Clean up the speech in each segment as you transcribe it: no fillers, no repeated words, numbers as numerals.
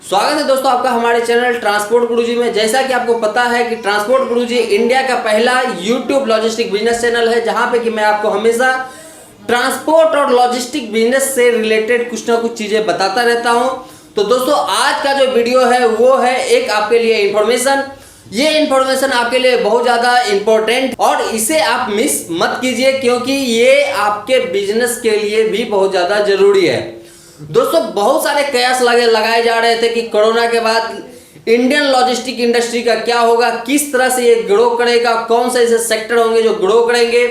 स्वागत है दोस्तों आपका हमारे चैनल ट्रांसपोर्ट गुरुजी में। जैसा कि आपको पता है कि ट्रांसपोर्ट गुरुजी इंडिया का पहला यूट्यूब लॉजिस्टिक बिजनेस चैनल है, जहां पे कि मैं आपको हमेशा ट्रांसपोर्ट और लॉजिस्टिक बिजनेस से रिलेटेड कुछ ना कुछ चीजें बताता रहता हूं। तो दोस्तों आज का जो वीडियो है वो है एक आपके लिए इंफॉर्मेशन। ये इंफॉर्मेशन आपके लिए बहुत ज्यादा इंपॉर्टेंट और इसे आप मिस मत कीजिए, क्योंकि ये आपके बिजनेस के लिए भी बहुत ज्यादा जरूरी है। दोस्तों बहुत सारे कयास लगाए जा रहे थे कि कोरोना के बाद इंडियन लॉजिस्टिक इंडस्ट्री का क्या होगा, किस तरह से ये ग्रो करेगा, कौन से ऐसे सेक्टर होंगे जो ग्रो करेंगे,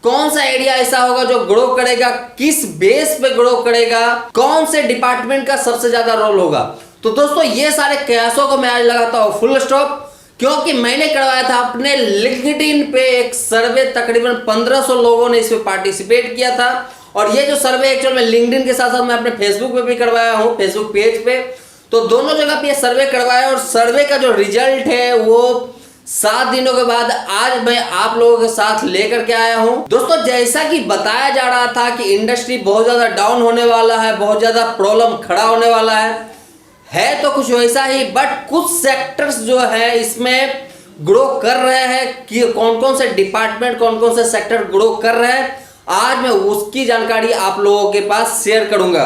कौन सा एरिया ऐसा होगा जो ग्रो करेगा, किस बेस पे ग्रो करेगा, कौन से डिपार्टमेंट का सबसे ज्यादा रोल होगा। तो दोस्तों ये सारे कयासों को मैं आज लगाता हूं फुल स्टॉप, क्योंकि मैंने करवाया था अपने लिंक्डइन पे एक सर्वे। तकरीबन 1500 लोगों ने इसमें पार्टिसिपेट किया था और ये जो सर्वे एक्चुअल में लिंक्डइन के साथ साथ मैं अपने फेसबुक पे भी करवाया हूँ, फेसबुक पेज पे। तो दोनों जगह पे ये सर्वे करवाया और सर्वे का जो रिजल्ट है वो 7 दिनों के बाद आज मैं आप लोगों के साथ लेकर के आया हूँ। दोस्तों जैसा कि बताया जा रहा था कि इंडस्ट्री बहुत ज्यादा डाउन होने वाला है, बहुत ज्यादा प्रॉब्लम खड़ा होने वाला है तो कुछ वैसा ही, बट कुछ सेक्टर्स जो है इसमें ग्रो कर रहे हैं कि कौन कौन से डिपार्टमेंट, कौन कौन से सेक्टर ग्रो कर रहे हैं, आज मैं उसकी जानकारी आप लोगों के पास शेयर करूंगा।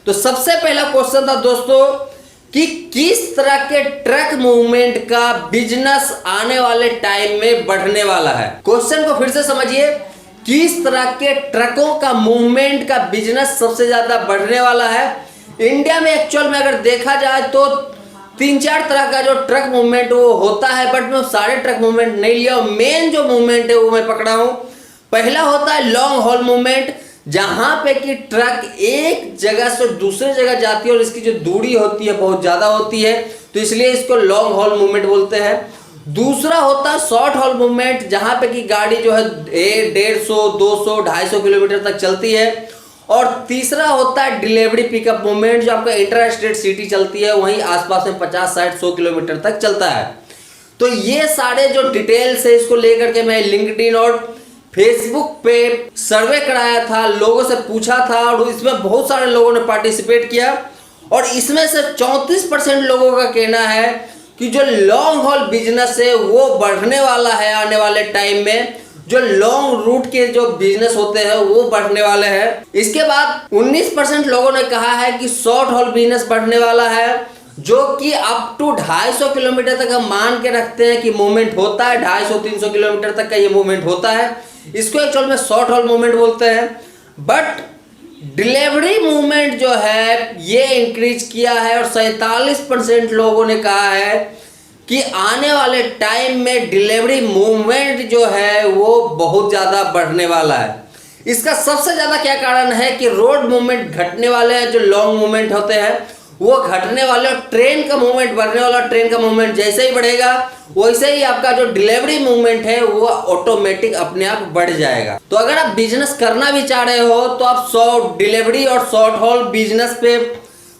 तो सबसे पहला क्वेश्चन था दोस्तों कि किस तरह के ट्रक मूवमेंट का बिजनेस आने वाले टाइम में बढ़ने वाला है। क्वेश्चन को फिर से समझिए, किस तरह के ट्रकों का मूवमेंट का बिजनेस सबसे ज्यादा बढ़ने वाला है। इंडिया में एक्चुअल में अगर देखा जाए तो 3-4 तरह का जो ट्रक मूवमेंट वो होता है, बट मैं सारे ट्रक मूवमेंट नहीं लिया। मेन जो मूवमेंट है वो मैं पकड़ा हूं। पहला होता है लॉन्ग हॉल मूवमेंट, जहां पे कि ट्रक एक जगह से दूसरे जगह जाती है और इसकी जो दूरी होती है बहुत ज्यादा होती है, तो इसलिए इसको लॉन्ग हॉल मूवमेंट बोलते हैं। दूसरा होता है शॉर्ट हॉल मूवमेंट, जहां पे कि गाड़ी जो है 150, 200, 250 किलोमीटर तक चलती है। और तीसरा होता है डिलीवरी पिकअप मूवमेंट, जो आपका इंटर स्टेट सिटी चलती है, वहीं आसपास में 50, 60, 100 किलोमीटर तक चलता है। तो ये सारे जो डिटेल्स है इसको लेकर के मैं लिंक्डइन और फेसबुक पे सर्वे कराया था, लोगों से पूछा था और इसमें बहुत सारे लोगों ने पार्टिसिपेट किया। और इसमें से 34% लोगों का कहना है कि जो लॉन्ग हॉल बिजनेस है वो बढ़ने वाला है आने वाले टाइम में। जो लॉन्ग रूट के जो बिजनेस होते हैं वो बढ़ने वाले हैं। इसके बाद 19% लोगों ने कहा है कि शॉर्ट हॉल बिजनेस बढ़ने वाला है, जो कि अप टू 250 किलोमीटर तक हम मान के रखते हैं कि मूवमेंट होता है। 250-300 किलोमीटर तक का ये मूवमेंट होता है, इसको एक्चुअल में शॉर्ट हॉल मूवमेंट बोलते हैं। बट डिलीवरी मूवमेंट जो है ये इंक्रीज किया है और 47% लोगों ने कहा है कि आने वाले टाइम में डिलीवरी मूवमेंट जो है वो बहुत ज़्यादा बढ़ने वाला है। इसका सबसे ज़्यादा क्या कारण है कि रोड मूवमेंट घटने वाले हैं, जो लॉन्ग मूवमेंट होते हैं वो घटने वाले, और ट्रेन का मूवमेंट बढ़ने वाला। ट्रेन का मूवमेंट जैसे ही बढ़ेगा वैसे ही आपका जो डिलीवरी मूवमेंट है वो ऑटोमेटिक अपने आप बढ़ जाएगा। तो अगर आप बिजनेस करना भी चाह रहे हो तो आप डिलीवरी और शॉर्ट हॉल बिजनेस पे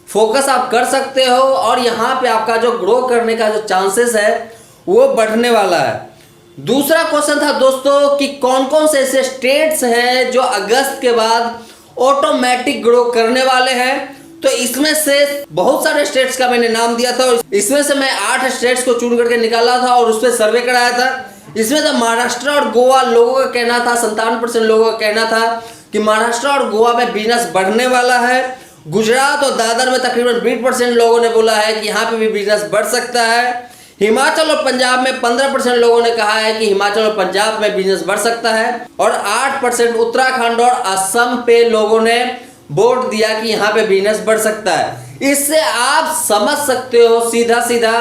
फोकस आप कर सकते हो और यहाँ पे आपका जो ग्रो करने का जो चांसेस है वो बढ़ने वाला है। दूसरा क्वेश्चन था दोस्तों कि कौन कौन से ऐसे स्टेट्स हैं जो अगस्त के बाद ऑटोमेटिक ग्रो करने वाले हैं। तो इसमें से बहुत सारे स्टेट्स का मैंने नाम दिया था, इसमें से मैं 8 स्टेट्स को चुन करके निकाला था और उस पर सर्वे कराया था। इसमें तो महाराष्ट्र और गोवा लोगों का कहना था, 57% लोगों का कहना था कि महाराष्ट्र और गोवा में बिजनेस बढ़ने वाला है। गुजरात और दादर में तकरीबन 20% लोगों ने बोला है कि यहाँ पे भी बिजनेस बढ़ सकता है। हिमाचल और पंजाब में 15% लोगों ने कहा है कि हिमाचल और पंजाब में बिजनेस बढ़ सकता है। और 8% उत्तराखंड और असम पे लोगों ने वोट दिया कि यहाँ पे बिजनेस बढ़ सकता है। इससे आप समझ सकते हो सीधा सीधा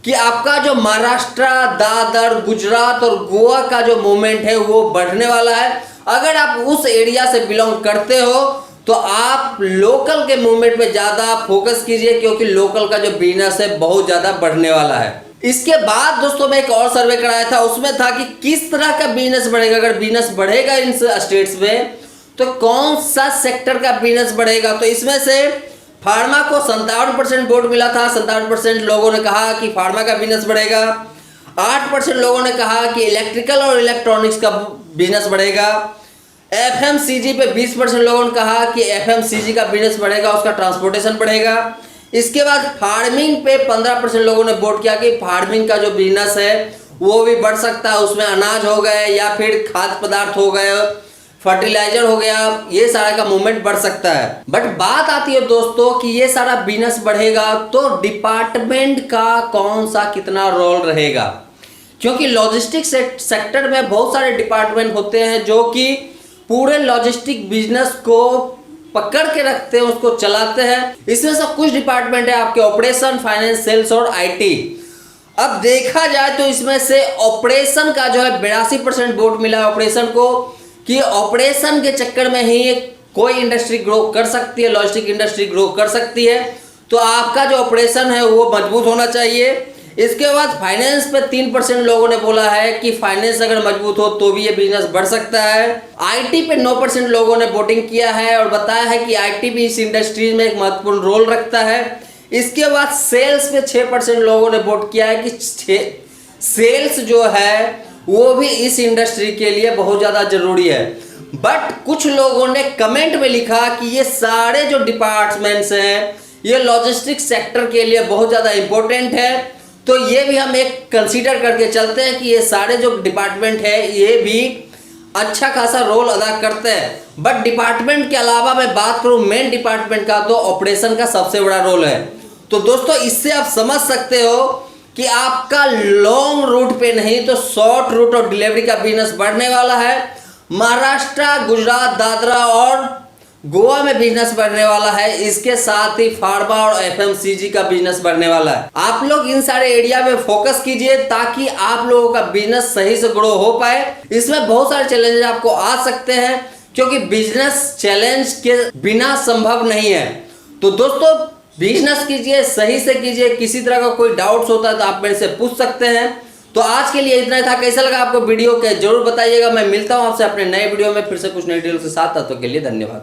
कि आपका जो महाराष्ट्र, दादर, गुजरात और गोवा का जो मूवमेंट है वो बढ़ने वाला है। अगर आप उस एरिया से बिलोंग करते हो तो आप लोकल के मूवमेंट पे ज्यादा फोकस कीजिए, क्योंकि लोकल का जो बिजनेस है बहुत ज्यादा बढ़ने वाला है। इसके बाद दोस्तों मैं एक और सर्वे कराया था, उसमें था कि किस तरह का बिजनेस बढ़ेगा। अगर बिजनेस बढ़ेगा इन स्टेट्स में तो कौन सा सेक्टर का बिजनेस बढ़ेगा। तो इसमें से फार्मा को 57% वोट मिला था। 57% लोगों ने कहा कि फार्मा का बिजनेस बढ़ेगा। 8% लोगों ने कहा कि इलेक्ट्रिकल और इलेक्ट्रॉनिक्स का बिजनेस बढ़ेगा। FMCG पे 20% लोगों ने कहा कि FMCG का बिजनेस बढ़ेगा, उसका ट्रांसपोर्टेशन बढ़ेगा। इसके बाद फार्मिंग पे 15% लोगों ने वोट किया कि फार्मिंग का जो बिजनेस है वो भी बढ़ सकता है, उसमें अनाज हो गए या फिर खाद्य पदार्थ हो गए, फर्टिलाइजर हो गया, ये सारा का मूवमेंट बढ़ सकता है। बट बात आती है दोस्तों कि ये सारा बिजनेस बढ़ेगा तो डिपार्टमेंट का कौन सा कितना रोल रहेगा, क्योंकि लॉजिस्टिक सेक्टर में बहुत सारे डिपार्टमेंट होते हैं जो कि पूरे लॉजिस्टिक बिजनेस को पकड़ के रखते हैं, उसको चलाते हैं। इसमें से कुछ डिपार्टमेंट है आपके ऑपरेशन, फाइनेंस, सेल्स और आईटी। अब देखा जाए तो इसमें से ऑपरेशन का जो है 82% वोट मिला है ऑपरेशन को, कि ऑपरेशन के चक्कर में ही कोई इंडस्ट्री ग्रो कर सकती है, लॉजिस्टिक इंडस्ट्री ग्रो कर सकती है। तो आपका जो ऑपरेशन है वो मजबूत होना चाहिए। इसके बाद फाइनेंस पे 3% लोगों ने बोला है कि फाइनेंस अगर मजबूत हो तो भी ये बिजनेस बढ़ सकता है। आईटी पे 9% लोगों ने वोटिंग किया है और बताया है कि आईटी भी इस इंडस्ट्री में एक महत्वपूर्ण रोल रखता है। इसके बाद सेल्स पे 6% लोगों ने वोट किया है कि सेल्स जो है वो भी इस इंडस्ट्री के लिए बहुत ज़्यादा जरूरी है। बट कुछ लोगों ने कमेंट में लिखा कि ये सारे जो डिपार्टमेंट्स हैं ये लॉजिस्टिक सेक्टर के लिए बहुत ज़्यादा इंपॉर्टेंट है, तो ये भी हम एक कंसीडर करके चलते हैं कि ये सारे जो डिपार्टमेंट है ये भी अच्छा खासा रोल अदा करते हैं। बट डिपार्टमेंट के अलावा मैं बात करूं मेन डिपार्टमेंट का तो ऑपरेशन का सबसे बड़ा रोल है। तो दोस्तों इससे आप समझ सकते हो कि आपका लॉन्ग रूट पे नहीं तो शॉर्ट रूट और डिलीवरी का बिजनेस बढ़ने वाला है। महाराष्ट्र, गुजरात, दादरा और गोवा में बिजनेस बढ़ने वाला है। इसके साथ ही फार्मा और एफएमसीजी का बिजनेस बढ़ने वाला है। आप लोग इन सारे एरिया में फोकस कीजिए ताकि आप लोगों का बिजनेस सही से ग्रो हो पाए। इसमें बहुत सारे चैलेंजेस आपको आ सकते हैं क्योंकि बिजनेस चैलेंज के बिना संभव नहीं है। तो दोस्तों बिजनेस कीजिए, सही से कीजिए। किसी तरह का कोई डाउट्स होता है तो आप मेरे से पूछ सकते हैं। तो आज के लिए इतना ही था। कैसा लगा आपको वीडियो के जरूर बताइएगा। मैं मिलता हूं आपसे अपने नए वीडियो में फिर से कुछ नई डिटेल के साथ। तब तक के लिए धन्यवाद।